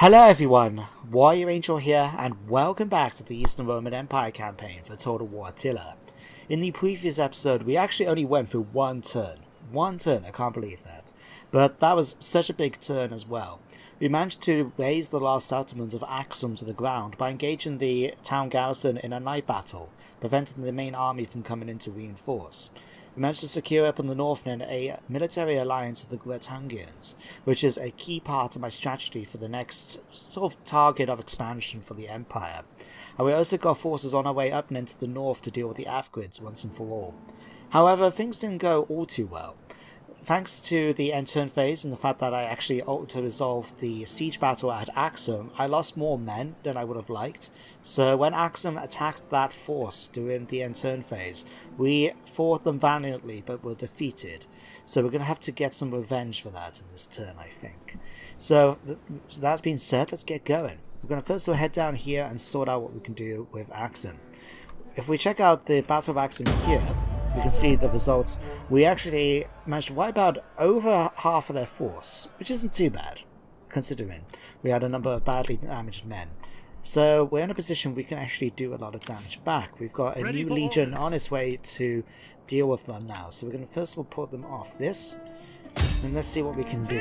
Hello everyone, Warrior Angel here, and welcome back to the Eastern Roman Empire campaign for Total War Attila. In the previous episode, we actually only went through one turn. One turn, I can't believe that. But that was such a big turn as well. We managed to raise the last settlement of Axum to the ground by engaging the town garrison in a night battle, preventing the main army from coming in to reinforce. We managed to secure up on the north end a military alliance with the Gretungians, which is a key part of my strategy for the next sort of target of expansion for the Empire. And we also got forces on our way up and into the north to deal with the Avgrids once and for all. However, things didn't go all too well. Thanks to the end turn phase and the fact that I actually auto-resolved the siege battle at Axum, I lost more men than I would have liked. So when Axum attacked that force during the end turn phase, we fought them valiantly but were defeated. So we're going to have to get some revenge for that in this turn, I think. So that being said, let's get going. We're going to first of all head down here and sort out what we can do with Axum. If we check out the Battle of Axum here, we can see the results. We actually managed to wipe out over half of their force, which isn't too bad, considering we had a number of badly damaged men. So we're in a position we can actually do a lot of damage back. We've got a new legion on its way to deal with them now. So we're going to first of all put them off this, and let's see what we can do.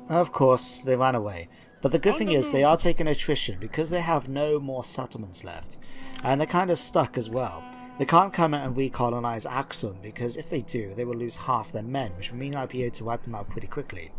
Of course, they ran away. But the good thing is they are taking attrition because they have no more settlements left. And they're kind of stuck as well. They can't come out and recolonize Axum because if they do, they will lose half their men, which will mean I'll be able to wipe them out pretty quickly.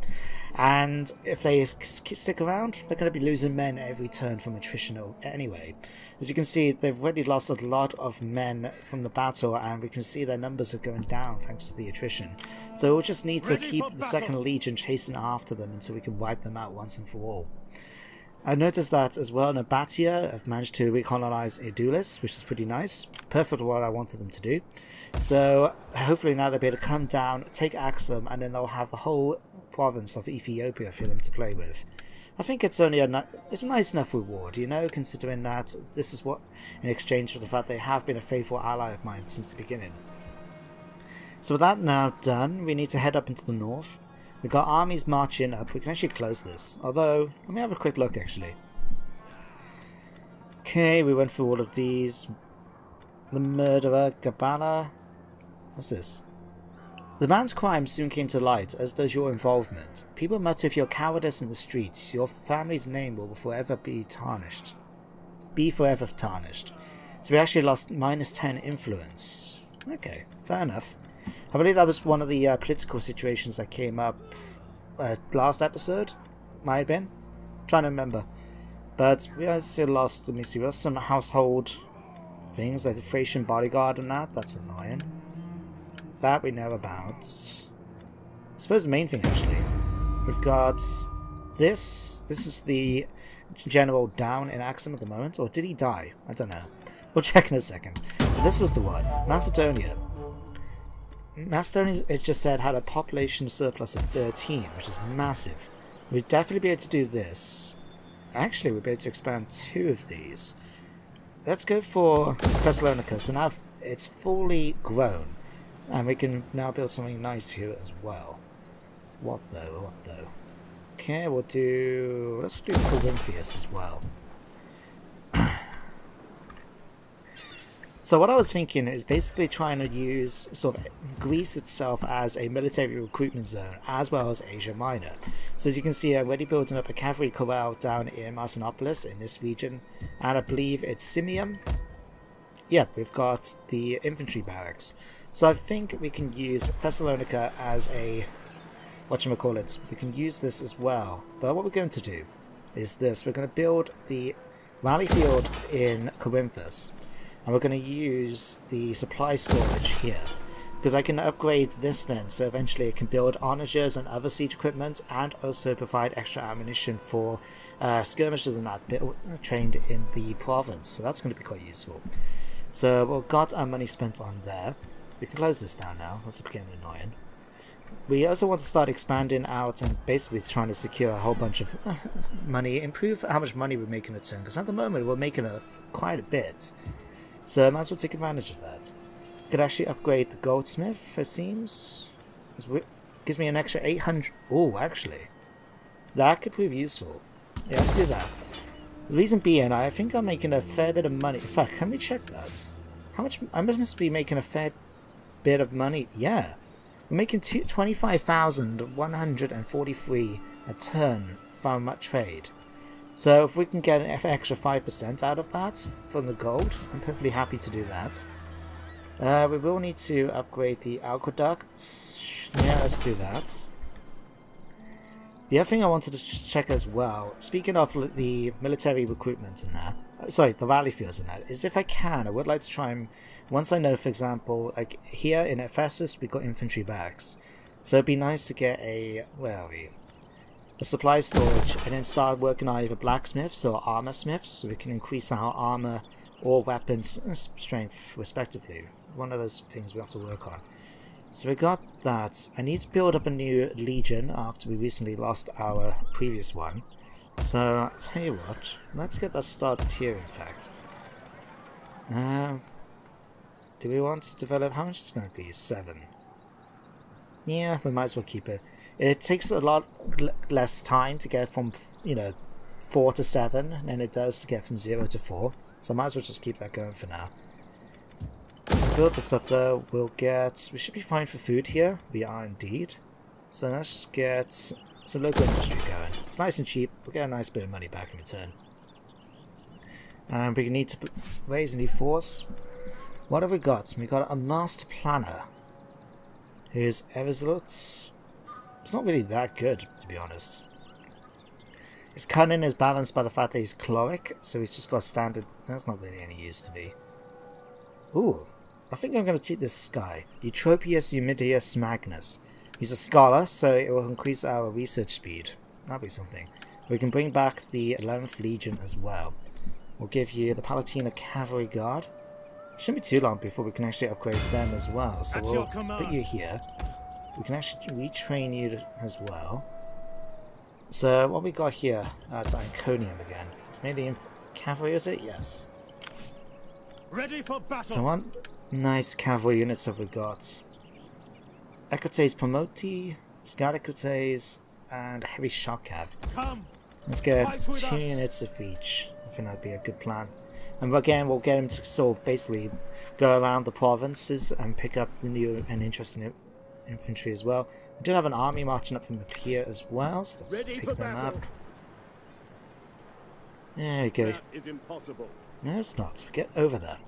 And if they stick around, they're going to be losing men every turn from attrition anyway. As you can see, they've already lost a lot of men from the battle, and we can see their numbers are going down thanks to the attrition. So we'll just need to keep the second legion chasing after them until we can wipe them out once and for all. I noticed that as well, Nabatea have managed to recolonize Edulis, which is pretty nice. Perfect what I wanted them to do. So hopefully now they'll be able to come down, take Axum, and then they'll have the whole province of Ethiopia for them to play with. I think it's only it's a nice enough reward, you know, considering that this is what in exchange for the fact they have been a faithful ally of mine since the beginning. So with that now done, we need to head up into the north. We've got armies marching up. We can actually close this. Although, let me have a quick look actually. Okay, we went through all of these. The murderer, Gabala. What's this? The man's crime soon came to light, as does your involvement. People mutter of your cowardice in the streets. Your family's name will forever be tarnished. So we actually lost -10 influence. Okay, fair enough. I believe that was one of the political situations that came up last episode. Might have been. I'm trying to remember. But we also lost, let me see, we lost some household things like the Thracian bodyguard and that. That's annoying. That we know about. I suppose the main thing actually. We've got this. This is the general down in Axum at the moment. Or did he die? I don't know. We'll check in a second. But this is the one. Macedonia. Macedonia, it just said, had a population surplus of 13, which is massive. We'd definitely be able to do this. Actually, we'd be able to expand 2 of these. Let's go for Thessalonica. So now it's fully grown. And we can now build something nice here as well. What though? Okay, we'll do... let's do Corinthians as well. So what I was thinking is basically trying to use sort of Greece itself as a military recruitment zone, as well as Asia Minor. So as you can see, I'm already building up a cavalry corral down in Marcinopolis in this region, and I believe it's Simium. Yeah, we've got the infantry barracks. So I think we can use Thessalonica as a, whatchamacallit, we can use this as well. But what we're going to do is this, we're going to build the rally field in Corinthus. And we're going to use the supply storage here, because I can upgrade this then, so eventually it can build onagers and other siege equipment, and also provide extra ammunition for skirmishers and that trained in the province. So that's going to be quite useful. So we've got our money spent on there. We can close this down now, that's getting annoying. We also want to start expanding out and basically trying to secure a whole bunch of money, improve how much money we're making a turn, because at the moment we're making quite a bit. So I might as well take advantage of that. Could actually upgrade the goldsmith, it seems. Gives me an extra 800. Oh, actually, that could prove useful. Yeah, let's do that. The reason being, I think I'm making a fair bit of money. In fact, can we check that? How much? I must be making a fair bit of money. Yeah, we're making 25,143 a turn from that trade. So if we can get an extra 5% out of that from the gold, I'm perfectly happy to do that. We will need to upgrade the aqueducts. Yeah, let's do that. The other thing I wanted to just check as well, speaking of the military recruitment and that, sorry, the rally fields and that, is if I can, I would like to try and, once I know, for example, like here in Ephesus, we've got infantry barracks. So it'd be nice to get a, where are we? A supply storage, and then start working on either blacksmiths or armor smiths, so we can increase our armor or weapons strength respectively. One of those things we have to work on. So we got that. I need to build up a new legion after we recently lost our previous one. So I'll tell you what, let's get that started here in fact. Do we want to develop, how much is it going to be? 7. Yeah, we might as well keep it. It takes a lot less time to get from, 4 to 7 than it does to get from 0 to 4. So I might as well just keep that going for now. Build this up though, we should be fine for food here. We are indeed. So let's just get some local industry going. It's nice and cheap, we'll get a nice bit of money back in return. And we need to raise a new force. What have we got? We got a master planner. Who's Eresolute. It's not really that good, to be honest. His cunning is balanced by the fact that he's cleric, so he's just got standard. That's not really any use to me. Ooh, I think I'm going to take this guy, Eutropius Eumidius Magnus. He's a scholar, so it will increase our research speed. That'll be something. We can bring back the 11th Legion as well. We'll give you the Palatina Cavalry Guard. Shouldn't be too long before we can actually upgrade them as well, so we'll put you here. We can actually retrain you as well. So what we got here? It's Iconium again. It's maybe cavalry, is it? Yes. Ready for battle. So what nice cavalry units have we got? Ecotes Promoti, Scalicotes, and Heavy Shock Cav. Let's get 2 units of each. I think that'd be a good plan. And again, we'll get him to sort of basically go around the provinces and pick up the new and interesting infantry as well. We do have an army marching up from up here as well, so let's take them up. There we go. That is impossible. No, it's not. Get over there.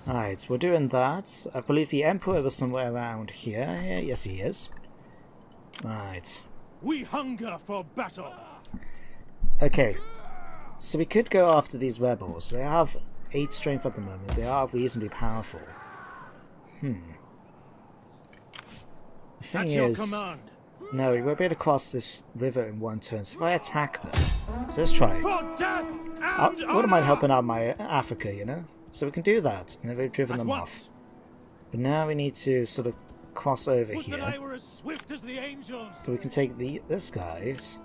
Alright, we're doing that. I believe the Emperor was somewhere around here. Yes, he is. Right. We hunger for battle. Okay. So we could go after these rebels. They have 8 strength at the moment. They are reasonably powerful. The thing is... No, we won't be able to cross this river in one turn. So if I attack them... So let's try. I wouldn't mind helping out my Africa, So we can do that. And then we've driven them off. But now we need to sort of cross over here. So we can take this guys.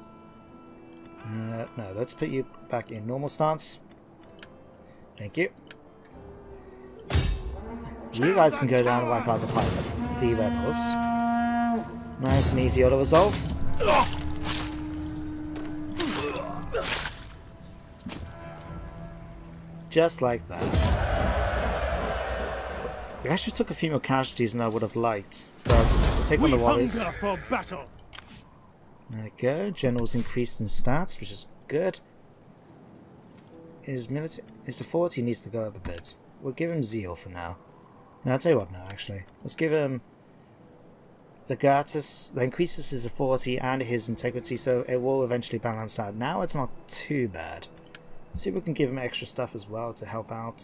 No, let's put you back in normal stance. Thank you. You guys can go down and wipe out the rebels. Nice and easy auto resolve. Just like that. We actually took a few more casualties than I would have liked, but we'll take on the warriors. There we go. General's increased in stats, which is good. His authority needs to go up a bit. We'll give him zeal for now. No, I'll tell you what now, actually. Let's give him Legatus. That increases his authority and his integrity, so it will eventually balance out. Now it's not too bad. Let's see if we can give him extra stuff as well to help out.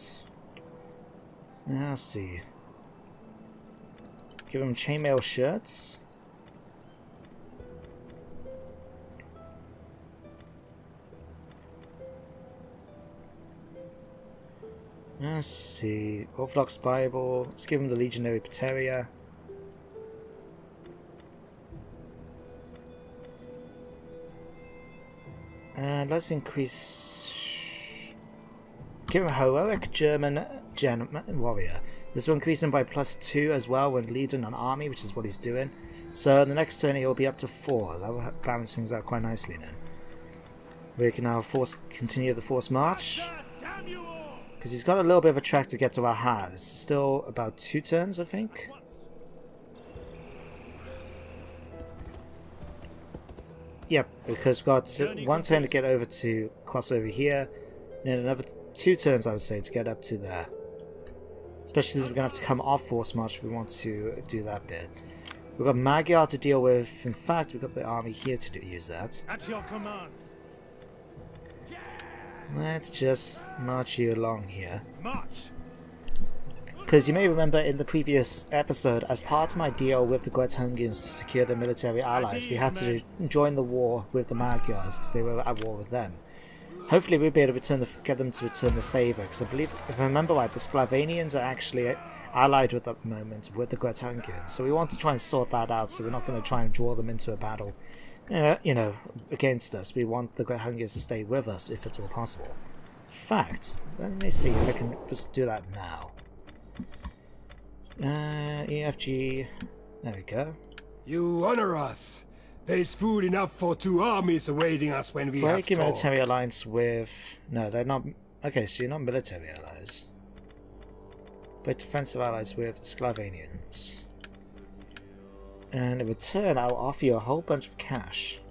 Let's see. Give him chainmail shirts. Let's see. Orthodox Bible. Let's give him the Legionary Pateria. And let's increase... Give him a heroic German warrior. This will increase him by +2 as well when leading an army, which is what he's doing. So in the next turn he'll be up to 4. That will balance things out quite nicely then. We can now continue the force march. Because he's got a little bit of a track to get to Aha. It's still about 2 turns, I think. Yep, because we've got 1 turn to get over to cross over here. And another 2 turns, I would say, to get up to there. Especially since we're going to have to come off force march if we want to do that bit. We've got Magyar to deal with. In fact, we've got the army here to use that. At your command. Let's just march you along here. March. Because you may remember in the previous episode, as part of my deal with the Grethungians to secure their military allies, we had to join the war with the Magyars because they were at war with them. Hopefully we'll be able to get them to return the favour, because I believe, if I remember right, the Sclavanians are actually allied with at the moment with the Grethungians. So we want to try and sort that out, so we're not going to try and draw them into a battle, you know, against us. We want the Grethungians to stay with us if at all possible. In fact, let me see if I can just do that now. EFG, there we go. You honor us. There is food enough for 2 armies awaiting us when we Break your have military alliance with... No, they're not... Okay, so you're not military allies. But defensive allies with the Sclavanians. And in return, I'll offer you a whole bunch of cash.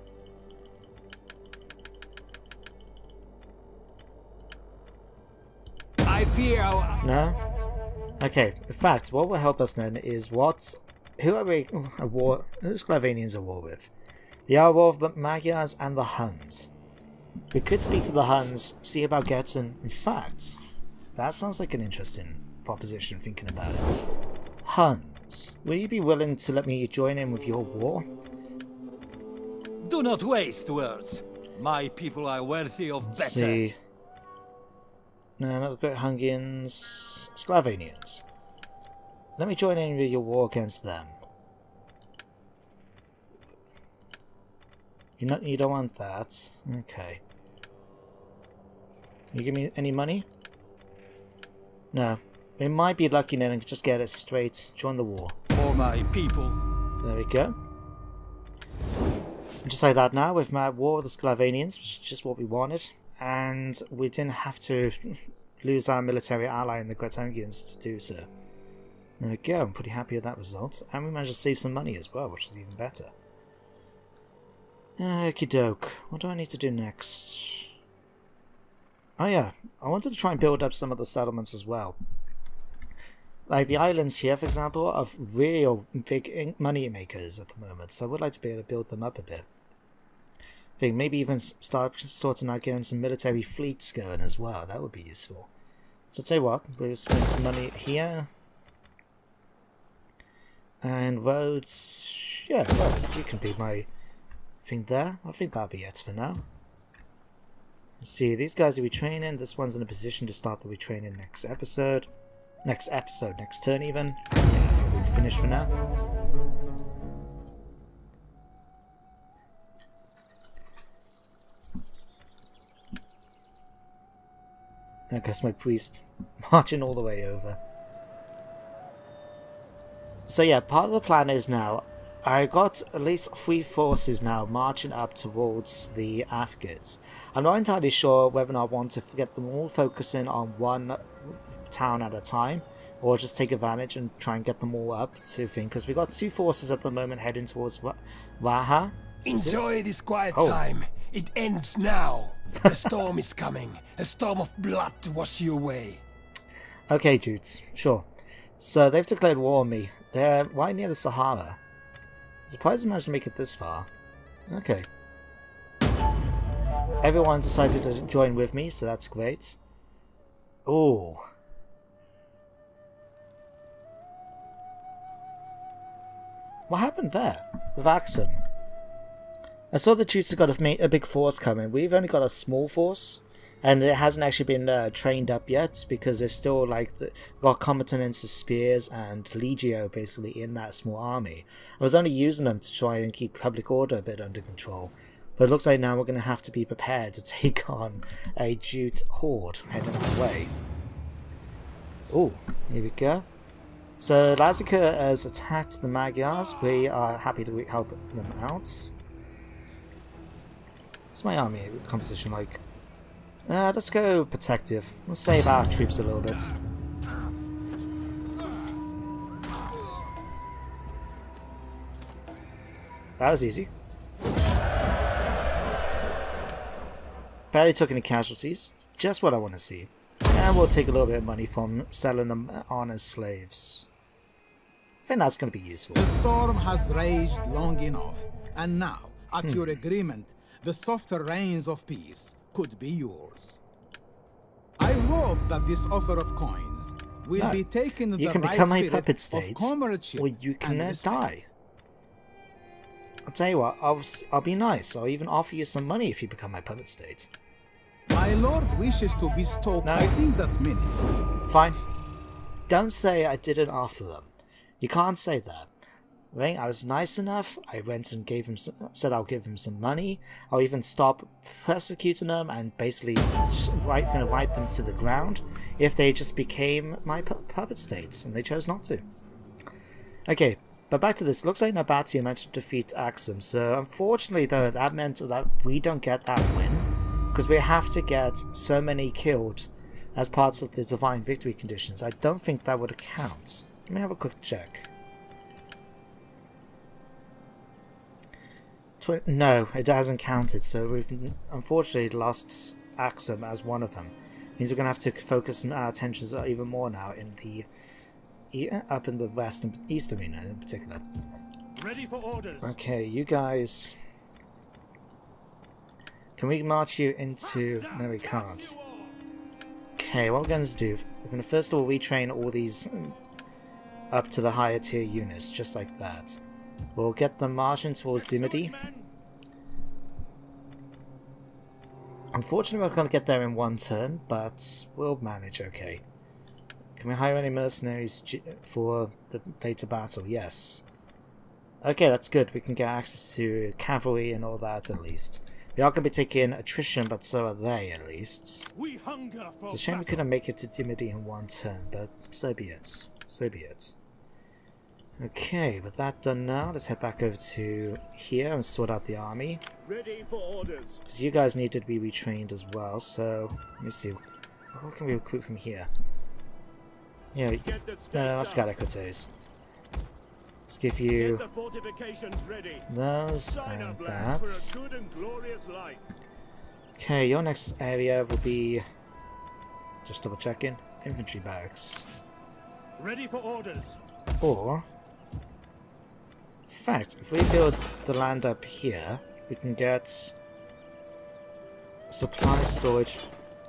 I fear our... No? Okay, in fact, what will help us then is what... Who are we at war... Who the Sclavanians are at war with? They are at war with the Magyars and the Huns. We could speak to the Huns, see about getting... In fact, that sounds like an interesting proposition thinking about it. Huns, will you be willing to let me join in with your war? Do not waste words. My people are worthy of better. Let's see. No, not the Grethungians. Sclavanians. Let me join in with your war against them. You don't want that. Okay. Can you give me any money? No. We might be lucky then and just get it straight. Join the war. For my people. There we go. And just like that now, we've made war with the Sclavanians, which is just what we wanted. And we didn't have to lose our military ally in the Grethungians to do so. There we go, I'm pretty happy with that result. And we managed to save some money as well, which is even better. Okie doke. What do I need to do next? Oh yeah, I wanted to try and build up some of the settlements as well. Like the islands here, for example, are real big money makers at the moment, so I would like to be able to build them up a bit. I think maybe even start sorting out getting some military fleets going as well. That would be useful. So tell you what, we'll spend some money here. And roads, yeah, roads, you can be my thing there. I think that'll be it for now. Let's see, these guys are retraining. This one's in a position to start the retraining next episode. Next turn even. Yeah, I think we're finished for now. I guess my priest marching all the way over. So yeah, part of the plan is now, I got at least 3 forces now marching up towards the Afghans. I'm not entirely sure whether or not I want to get them all focusing on one town at a time, or just take advantage and try and get them all up to think, because we've got 2 forces at the moment heading towards Vaha. Enjoy this quiet time. It ends now. A storm is coming. A storm of blood to wash you away. Okay, dudes, sure. So they've declared war on me. They're right near the Sahara. I'm surprised they managed to make it this far. Okay. Everyone decided to join with me, so that's great. Oh. What happened there with Axum? I saw the troops have got a big force coming. We've only got a small force, and it hasn't actually been trained up yet because they've still got combatants as spears and legio basically in that small army. I was only using them to try and keep public order a bit under control, but it looks like now we're going to have to be prepared to take on a Jute horde heading our way. Oh, here we go. So Lazica has attacked the Magyars. We are happy to help them out. What's my army composition like? Let's go protective. Let's save our troops a little bit. That was easy. Barely took any casualties. Just what I want to see. And we'll take a little bit of money from selling them on as slaves. I think that's going to be useful. The storm has raged long enough, and now, at your agreement, the softer rains of peace could be yours. I hope that this offer of coins will be taken in you the can right become a spirit puppet of state, comradeship or you can and die. respect. I'll tell you what, I'll be nice. I'll even offer you some money if you become my puppet state. My lord wishes to bestow. No. I think that many. Fine. Don't say I didn't offer them. You can't say that. Right? I was nice enough. I went and gave him said I'll give him some money. I'll even stop persecuting them and basically gonna wipe them to the ground if they just became my puppet states, and they chose not to. Okay, but back to this. Looks like Nabati managed to defeat Axum. So unfortunately, though, that meant that we don't get that win because we have to get so many killed as parts of the divine victory conditions. I don't think that would count. Let me have a quick check. No, it hasn't counted, so we've unfortunately lost Axum as one of them. Means we're going to have to focus our attentions even more now in the up in the west and east arena in particular. Ready for orders. Okay, you guys. Can we march you into... No, we can't. Okay, what we're going to do, we're going to first of all retrain all these up to the higher tier units, just like that. We'll get them marching towards Dimity. Unfortunately, we're going to get there in one turn, but we'll manage okay. Can we hire any mercenaries for the later battle? Yes. Okay, that's good. We can get access to cavalry and all that at least. We are going to be taking attrition, but so are they at least. We hunger for It's a shame we couldn't make it to Dimity in one turn, but so be it. So be it. Okay, with that done now, let's head back over to here and sort out the army. Ready for orders. Because you guys needed to be retrained as well, so let me see. What can we recruit from here? Yeah, no, let's get Equites. Let's give you Get the fortifications ready. those Sign and up, lads, that. for a good and glorious life. Okay, your next area will be, just double checking, infantry barracks. Ready for orders. Or, in fact, if we build the land up here, we can get supply storage.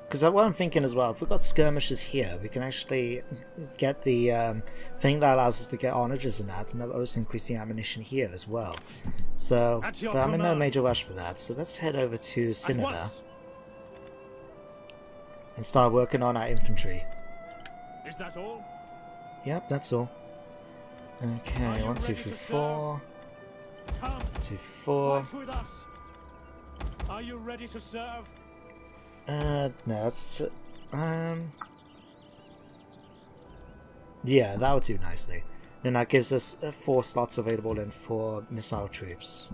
Because what I'm thinking as well, if we've got skirmishes here, we can actually get the thing that allows us to get onagers and that, and that will also increase the ammunition here as well. So, At your but I'm in no command. major rush for that, so let's head over to At Cinnabar once. and start working on our infantry. Is that all? Yep, that's all. Okay, Are you 1, 2, ready 3, to 4. Come, 2, 4. fight with us. Are you ready to serve? No, that's... Yeah, that would do nicely. Then that gives us 4 slots available in for missile troops.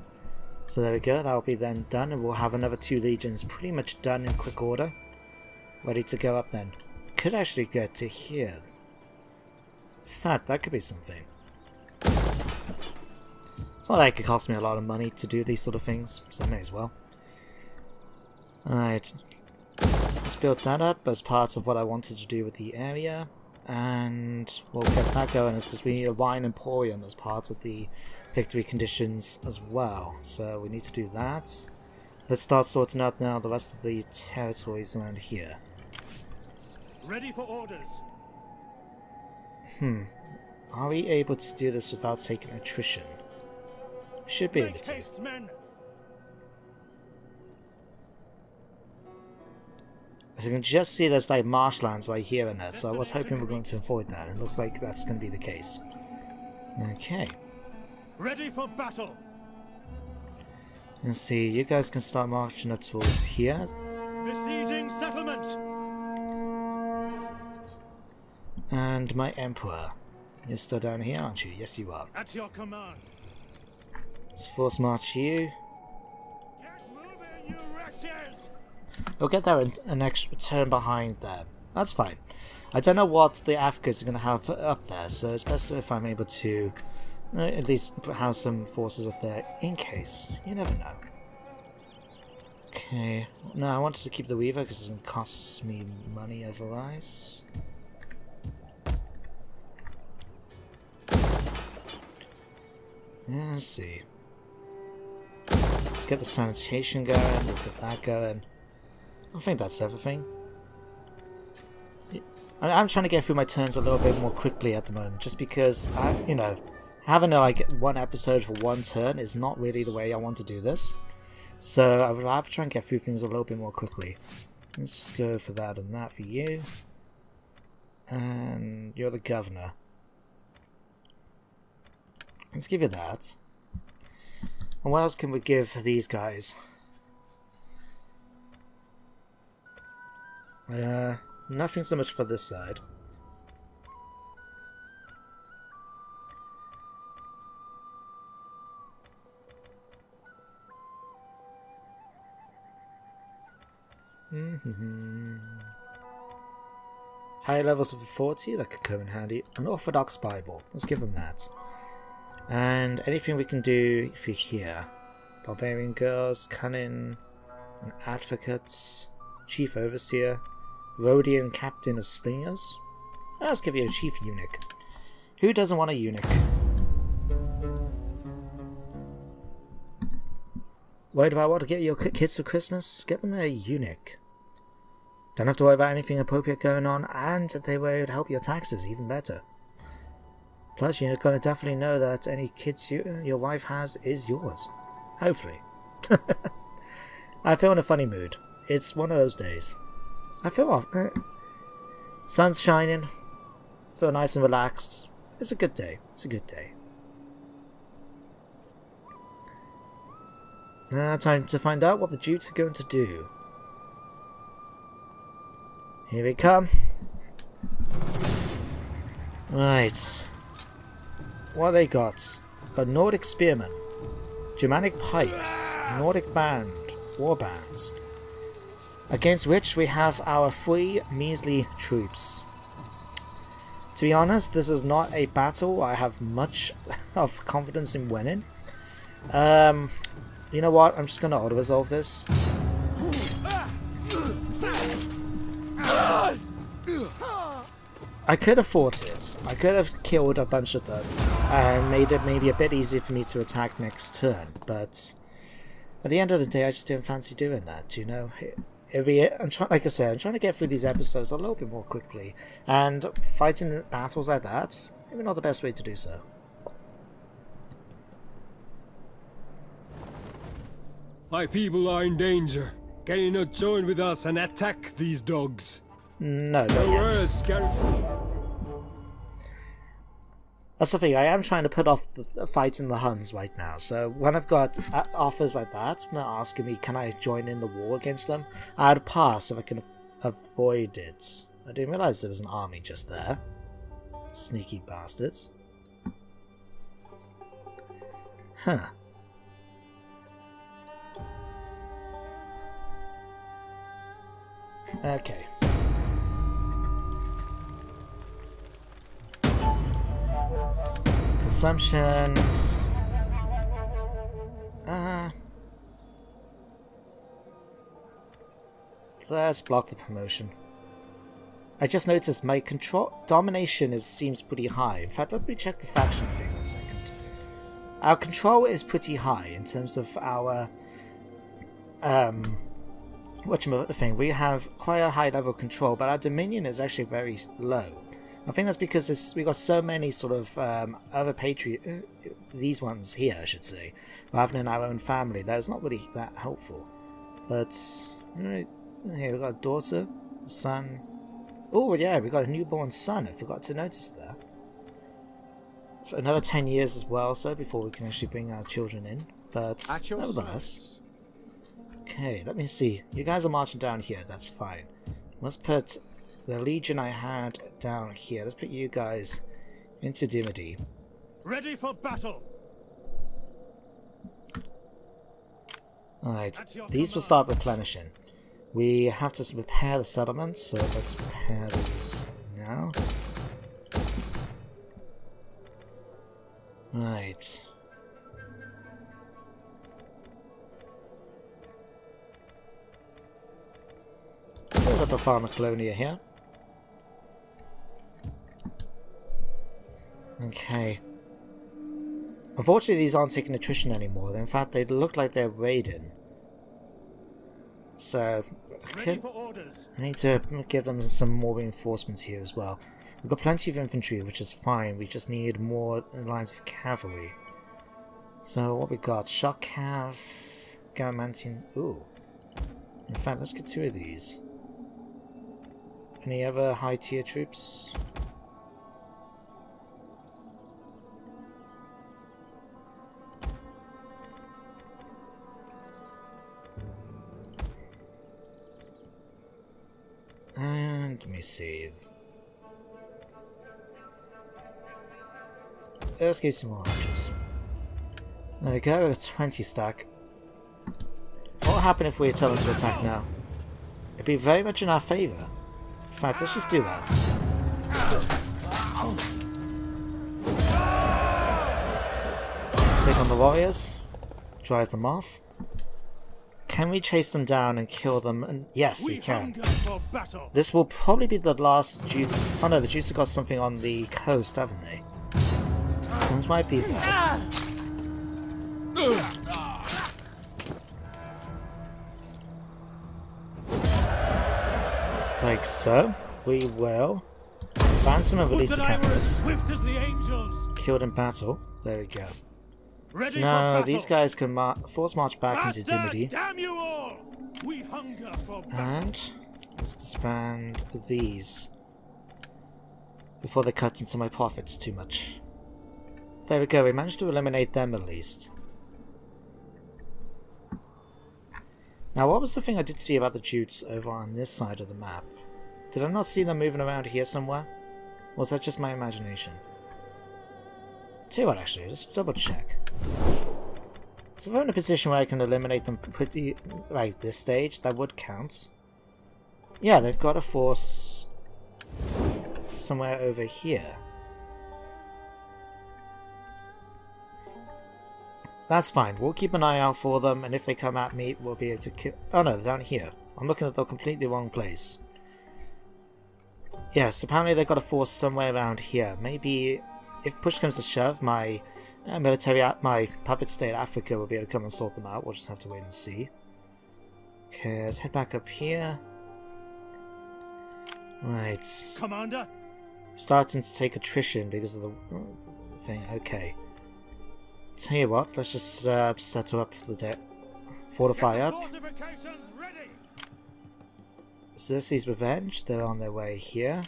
So there we go, that'll be then done, and we'll have another 2 legions pretty much done in quick order. Ready to go up then. Could actually get to here. In fact, that could be something. It's not like it costs me a lot of money to do these sort of things, so I may as well. Alright. Let's build that up as part of what I wanted to do with the area. And we'll get that going because we need a wine emporium as part of the victory conditions as well. So we need to do that. Let's start sorting out now the rest of the territories around here. Ready for orders. Are we able to do this without taking attrition? Should be able Make to. haste, men. As you can just see, there's like marshlands right here and there, so I was hoping we're going to avoid that. It looks like that's going to be the case. Okay. Ready for battle. Let's see, you guys can start marching up towards here. Besieging settlement. And my Emperor. You're still down here, aren't you? Yes, you are. At your command. Let's force march you. Get moving, you wretches! We'll get there in an extra turn behind them. That's fine. I don't know what the Africans are going to have up there, so it's best if I'm able to at least have some forces up there in case. You never know. Okay. No, I wanted to keep the Weaver because it's going to cost me money otherwise. Let's see. Let's get the sanitation going. We'll get that going. I think that's everything. I'm trying to get through my turns a little bit more quickly at the moment, just because, you know, having like one episode for one turn is not really the way I want to do this. So I would rather try and get through things a little bit more quickly. Let's just go for that and that for you. And you're the governor. Let's give you that. And what else can we give these guys? Nothing so much for this side. High levels of authority, that could come in handy. An Orthodox Bible, let's give them that. And anything we can do for here. Barbarian Girls, Cunning, an Advocate, Chief Overseer, Rhodian Captain of Slingers. Let's give you a Chief Eunuch. Who doesn't want a eunuch? Worried about what to get your kids for Christmas? Get them a eunuch. Don't have to worry about anything appropriate going on, and they would help your taxes even better. Plus, you're gonna definitely know that any kids your wife has is yours. Hopefully. I feel in a funny mood. It's one of those days. I feel off. Sun's shining. Feel nice and relaxed. It's a good day. It's a good day. Now, time to find out what the Jutes are going to do. Here we come. Right. What they got? Got Nordic Spearmen, Germanic Pikes, Nordic Band, War Bands. Against which we have our 3 measly troops. To be honest, this is not a battle I have much of confidence in winning. You know what? I'm just going to auto-resolve this. I could have fought it. I could have killed a bunch of them and made it maybe a bit easier for me to attack next turn, but at the end of the day, I just didn't fancy doing that, you know? It'd be, like I said, I'm trying to get through these episodes a little bit more quickly, and fighting battles like that, maybe not the best way to do so. My people are in danger. Can you not join with us and attack these dogs? No, not yet. That's the thing, I am trying to put off the fighting the Huns right now, so when I've got offers like that, they're asking me, can I join in the war against them? I'd pass if I can avoid it. I didn't realise there was an army just there. Sneaky bastards. Huh. Okay. Consumption. Let's block the promotion. I just noticed my domination seems pretty high. In fact, let me check the faction thing for a second. Our control is pretty high in terms of our whatchamacallit, we have quite a high level of control, but our dominion is actually very low. I think that's because we got so many sort of other these ones here, I should say, rather than our own family. That is not really that helpful. But here we got a daughter, a son. Oh yeah, we got a newborn son. I forgot to notice that. For another 10 years as well, so before we can actually bring our children in. But nevertheless. Okay, let me see. You guys are marching down here. That's fine. Let's put the legion I had down here. Let's put you guys into Dimity. Ready for battle. Alright, these will start replenishing. We have to repair the settlement, so let's repair these now. Right. Let's build up a pharmacolonia here. Okay. Unfortunately, these aren't taking attrition anymore. In fact, they look like they're raiding. So, Ready for orders. I need to give them some more reinforcements here as well. We've got plenty of infantry, which is fine. We just need more lines of cavalry. So, what we got? Shock Cav, Garamantine. Ooh. In fact, let's get 2 of these. Any other high tier troops? And let me see. Let's get some more archers. There we go, a 20 stack. What will happen if we tell them to attack now? It'd be very much in our favour. In fact, let's just do that. Take on the warriors. Drive them off. Can we chase them down and kill them? And yes, we can. This will probably be the last Jutes. Oh no, the Jutes have got something on the coast, haven't they? Let's wipe these out. Like so. We will advance them and release the captives. Killed in battle. There we go. So now these guys can force march back into Dimity. Damn you all! We hunger for battle. And let's disband these before they cut into my profits too much. There we go, we managed to eliminate them at least. Now what was the thing I did see about the Jutes over on this side of the map? Did I not see them moving around here somewhere? Or was that just my imagination? Tell you what, actually, let's double check. So if I'm in a position where I can eliminate them pretty, like this stage, that would count. Yeah, they've got a force somewhere over here. That's fine, we'll keep an eye out for them, and if they come at me, we'll be able to kill. Oh no, they're down here. I'm looking at the completely wrong place. Yes, apparently they've got a force somewhere around here. Maybe if push comes to shove, my my puppet state Africa will be able to come and sort them out. We'll just have to wait and see. Okay, let's head back up here. Right. Commander? Starting to take attrition because of the thing. Okay. Tell you what, let's just settle up for the day. Fortify up. Xerxes' Revenge, they're on their way here.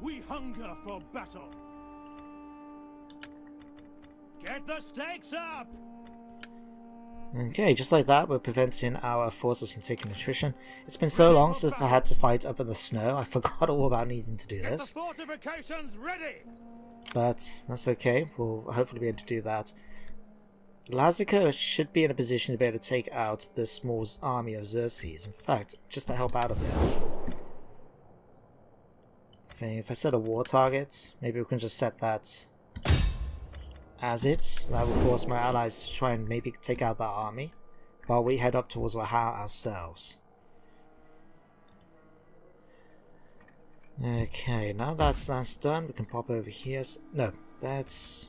We hunger for battle. Get the stakes up! Okay, just like that, we're preventing our forces from taking attrition. It's been so long since I had to fight up in the snow, I forgot all about needing to do this. Get the fortifications ready! But that's okay, we'll hopefully be able to do that. Lazica should be in a position to be able to take out this small army of Xerxes. In fact, just to help out a bit. If I set a war target, maybe we can just set that as it. That will force my allies to try and maybe take out that army while we head up towards Wahao ourselves. Okay, now that that's done, we can pop over here. No, that's...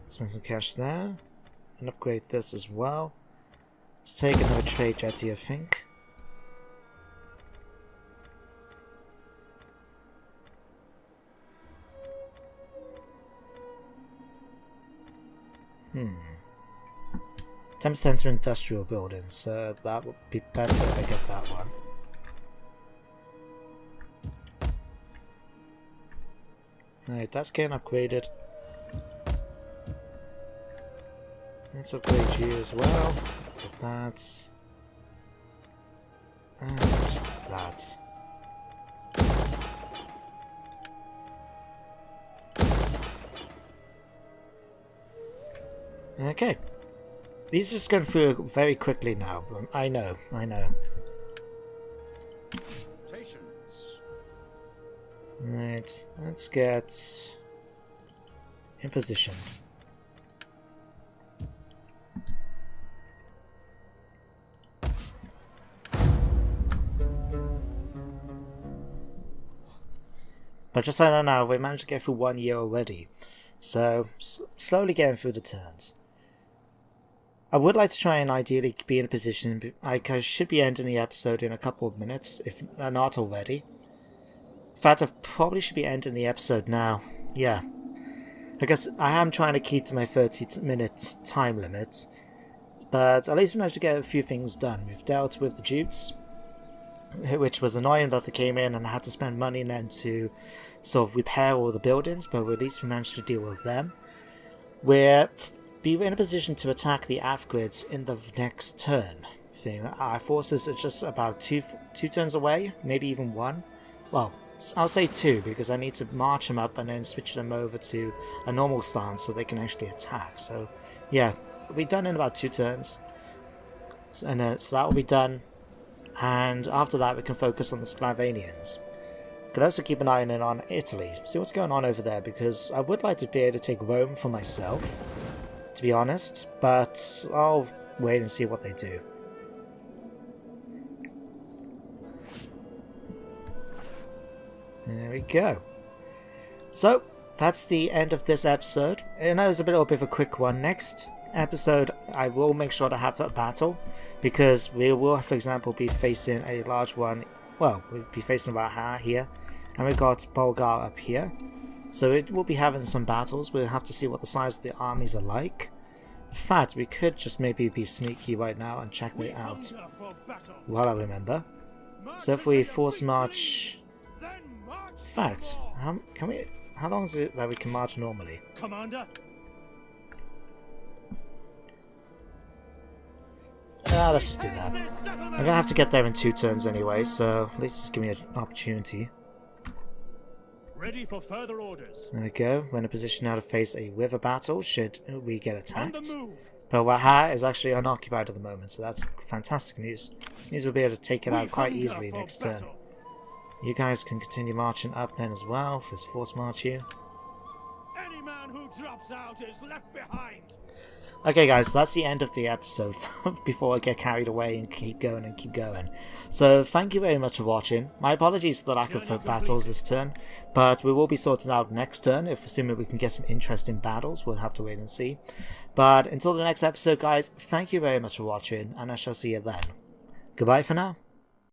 Spend some cash there and upgrade this as well. Let's take another trade jetty, I think. Hmm. 10% to industrial buildings, so that would be better if I get that one. Right, that's getting upgraded. Let's upgrade you as well. Get that. And that. Okay. These are just going through very quickly now. I know. Right, let's get in position. But just like that now, we managed to get through 1 year already. So, slowly getting through the turns. I would like to try and ideally be in a position, I should be ending the episode in a couple of minutes, if not already. In fact, I probably should be ending the episode now. Yeah. I guess I am trying to keep to my 30-minute time limit. But at least we managed to get a few things done. We've dealt with the Jutes, which was annoying that they came in and I had to spend money then to sort of repair all the buildings, but at least we managed to deal with them. We're in a position to attack the Avgrids in the next turn. Our forces are just about two turns away, maybe even one. Well, I'll say 2 because I need to march them up and then switch them over to a normal stance so they can actually attack. So yeah, we'll be done in about 2 turns. So that will be done. And after that we can focus on the Sclavanians. Could also keep an eye on Italy, see what's going on over there, because I would like to be able to take Rome for myself, to be honest, but I'll wait and see what they do. There we go. So, that's the end of this episode. I know it was a little bit of a quick one. Next episode, I will make sure to have a battle, because we will, for example, be facing a large one. Well, we'll be facing Raha here, and we've got Bulgar up here. So it will be having some battles. We'll have to see what the size of the armies are like. In fact, we could just maybe be sneaky right now and check it out while I remember. So if we force march... In fact, how long is it that we can march normally? Commander? Let's just do that. I'm gonna have to get there in 2 turns anyway, so at least just give me an opportunity. Ready for further orders. There we go. We're in a position now to face a river battle should we get On attacked. the move. But Raha is actually unoccupied at the moment, so that's fantastic news. Means we'll be able to take it out quite easily next turn. You guys can continue marching up then as well. Let's force march you. Any man who drops out is left behind. Okay guys, so that's the end of the episode before I get carried away and keep going. So thank you very much for watching. My apologies for the lack of battles this turn, but we will be sorting out next turn. If assuming we can get some interesting battles, we'll have to wait and see. But until the next episode guys, thank you very much for watching, and I shall see you then. Goodbye for now.